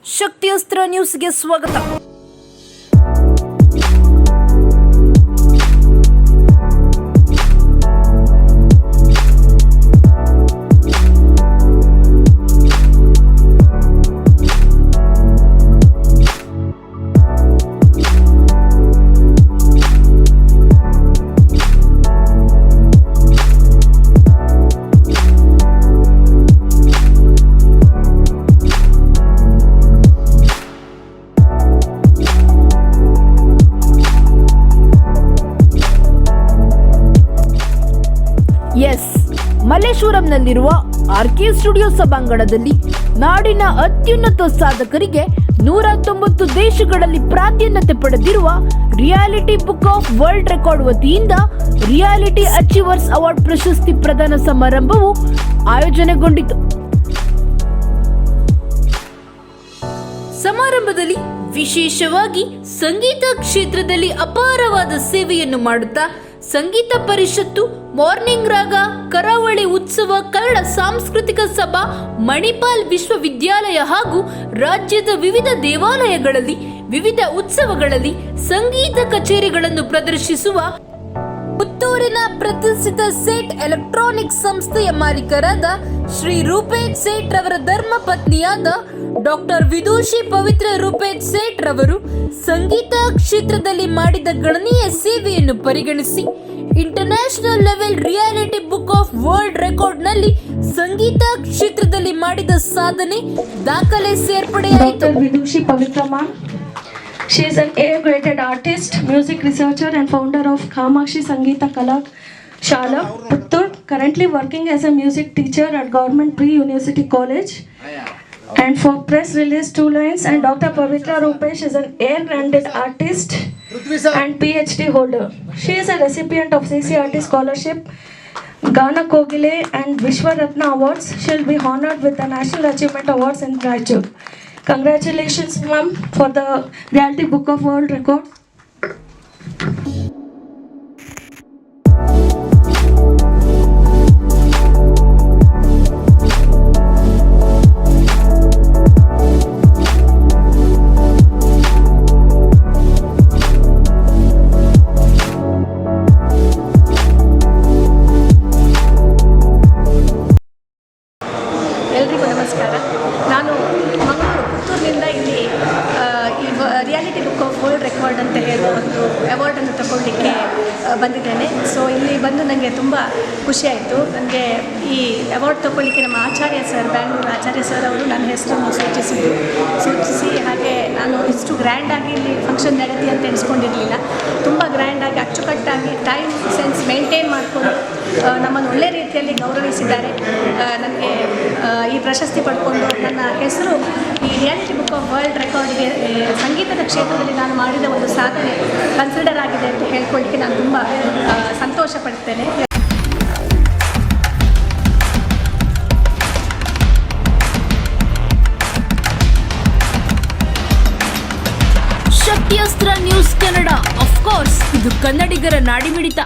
ಶಕ್ತಿಯಸ್ತ್ರ ನ್ಯೂಸ್ಗೆ ಸ್ವಾಗತ. ಮಲ್ಲೇಶ್ವರಂನಲ್ಲಿರುವ RK studio ಸಭಾಂಗಣದಲ್ಲಿ ನಾಡಿನ ಅತ್ಯುನ್ನತ ಸಾಧಕರಿಗೆ 190 ದೇಶಗಳಲ್ಲಿ ಪ್ರಾಧಾನ್ಯತೆ ಪಡೆದಿರುವ reality book of world record ವತಿಯಿಂದ ರಿಯಾಲಿಟಿ ಅಚೀವರ್ಸ್ ಅವಾರ್ಡ್ ಪ್ರಶಸ್ತಿ ಪ್ರದಾನ ಸಮಾರಂಭವು ಆಯೋಜನೆಗೊಂಡಿತು. ಸಮಾರಂಭದಲ್ಲಿ ವಿಶೇಷವಾಗಿ ಸಂಗೀತ ಕ್ಷೇತ್ರದಲ್ಲಿ ಅಪಾರವಾದ ಸೇವೆಯನ್ನು ಮಾಡುತ್ತಾ ಸಂಗೀತ ಪರಿಷತ್ತು, ಮಾರ್ನಿಂಗ್ ರಾಗ, ಕರಾವಳಿ ಉತ್ಸವ, ಕನ್ನಡ ಸಾಂಸ್ಕೃತಿಕ ಸಭಾ, ಮಣಿಪಾಲ್ ವಿಶ್ವವಿದ್ಯಾಲಯ ಹಾಗೂ ರಾಜ್ಯದ ವಿವಿಧ ದೇವಾಲಯಗಳಲ್ಲಿ ವಿವಿಧ ಉತ್ಸವಗಳಲ್ಲಿ ಸಂಗೀತ ಕಚೇರಿಗಳನ್ನು ಪ್ರದರ್ಶಿಸುವ ಪುತ್ತೂರಿನ ಪ್ರತಿಷ್ಠಿತ ಸೇಠ್ ಎಲೆಕ್ಟ್ರಾನಿಕ್ಸ್ ಸಂಸ್ಥೆಯ ಮಾಲೀಕರಾದ ಶ್ರೀ ರೂಪೇಶ್ ಸೇಠ್ ರವರ ಧರ್ಮ ಪತ್ನಿಯಾದ ಡಾಕ್ಟರ್ ವಿದೂಷಿ ಪವಿತ್ರ ರೂಪೇಶ್ ಸೇಠ್ ರವರು ಸಂಗೀತ ಕ್ಷೇತ್ರದಲ್ಲಿ ಮಾಡಿದ ಗಣನೀಯ ಸೇವೆಯನ್ನು ಪರಿಗಣಿಸಿ international level reality book of world record ನಲ್ಲಿ ಸಂಗೀತ ಕ್ಷೇತ್ರದಲ್ಲಿ ಮಾಡಿದ ಸಾಧನೆ ದಾಖಲೆ ಸೇರ್ಪಡೆಯಾಯಿತು. ವಿದೂಷಿ ಪವಿತ್ರ ma'am. She is an A-graded artist, music researcher and founder of Kamakshi Sangeeta Kala Shala, Puttur, currently working as a music teacher at Government Pre-University College. And for press release 2 lines, and Dr. Pavitra Rupesh is an A-graded artist and PhD holder. She is a recipient of CCRT scholarship, Gana Kogile and Vishwaratna Awards. She will be honored with the National Achievement Awards in Raichur. Congratulations, ma'am, for the Reality Book of World Record. ಎಲ್ರಿಗೂ ನಮಸ್ಕಾರ. ನಾನು ಮಂಗಳೂರು ಪುತ್ತೂರಿನಿಂದ ಇಲ್ಲಿ ಈ reality book of world record ಅಂತ ಹೇಳಿ ಒಂದು ಅವಾರ್ಡನ್ನು ತಗೊಳ್ಳಿಕ್ಕೆ ಬಂದಿದ್ದೇನೆ. ಸೊ ಇಲ್ಲಿ ಬಂದು ನನಗೆ ತುಂಬ ಖುಷಿಯಾಯಿತು. ನನಗೆ ಈ ಅವಾರ್ಡ್ ತಗೊಳ್ಳಿಕ್ಕೆ ನಮ್ಮ ಆಚಾರ್ಯ ಸರ್, ಬ್ಯಾಂಗ್ಳೂರು ಆಚಾರ್ಯ ಸರ್ ಅವರು ನನ್ನ ಹೆಸರನ್ನು ಸೂಚಿಸಿ ಹಾಗೆ ನಾನು ಇಷ್ಟು ಗ್ರ್ಯಾಂಡಾಗಿ ಇಲ್ಲಿ ಫಂಕ್ಷನ್ ನಡೆದಿ ಅಂತ ಎಣಿಸ್ಕೊಂಡಿರಲಿಲ್ಲ. ತುಂಬ ಗ್ರ್ಯಾಂಡಾಗಿ ಅಚ್ಚುಕಟ್ಟಾಗಿ ಟೈಮ್ ಸೆನ್ಸ್ ಮೇಂಟೈನ್ ಮಾಡಿಕೊಂಡು ನಮ್ಮನ್ನು ಒಳ್ಳೆ ರೀತಿಯಲ್ಲಿ ಗೌರವಿಸಿದ್ದಾರೆ. ನನಗೆ ಈ ಪ್ರಶಸ್ತಿ ಪಡ್ಕೊಂಡು ನನ್ನ ಹೆಸರು ಈ ರಿಯಾಲಿಟಿ ಬುಕ್ ಆಫ್ ವರ್ಲ್ಡ್ ರೆಕಾರ್ಡ್ಗೆ ಸಂಗೀತದ ಕ್ಷೇತ್ರದಲ್ಲಿ ನಾನು ಮಾಡಿದ ಒಂದು ಸಾಧನೆ ಕನ್ಸಿಡರ್ ಆಗಿದೆ ಅಂತ ಹೇಳ್ಕೊಳ್ಳಿಕ್ಕೆ ನಾನು ತುಂಬ ಸಂತೋಷ ಪಡ್ತೇನೆ. ಶಕ್ತಿಯಸ್ತ್ರ ನ್ಯೂಸ್ ಕನ್ನಡ, ಆಫ್ ಕೋರ್ಸ್ ಇದು ಕನ್ನಡಿಗರ ನಾಡಿಮಿಡಿತ.